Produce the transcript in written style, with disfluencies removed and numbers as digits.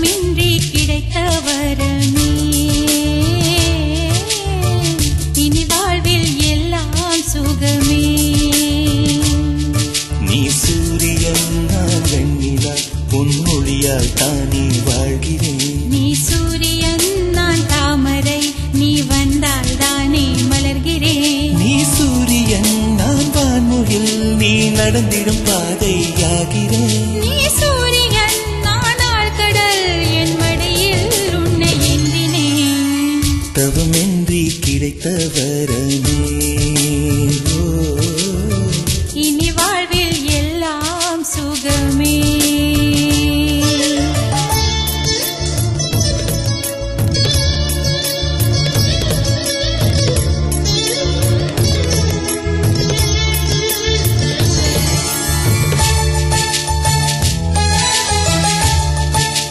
தவமின்றி கிடைத்த வரமே இனி வாழ்வில் எல்லாம் சுகமே நீ சூரியன் நான் வெண்ணிலா பொன்மொழியால் தானே வாழ்கிறேன் நீ சூரியன் நான் தாமரை நீ வந்தால் தானே மலர்கிறேன் நீ சூரியன் நான் வான்முகில் நீ நடந்திடும் பாதையாகிறேன் நீ சூரியன் நான் ஆழ்கடல் என் மடியில் உன்னை ஏந்தினேன் தவமின்றி கிடைத்த வரமே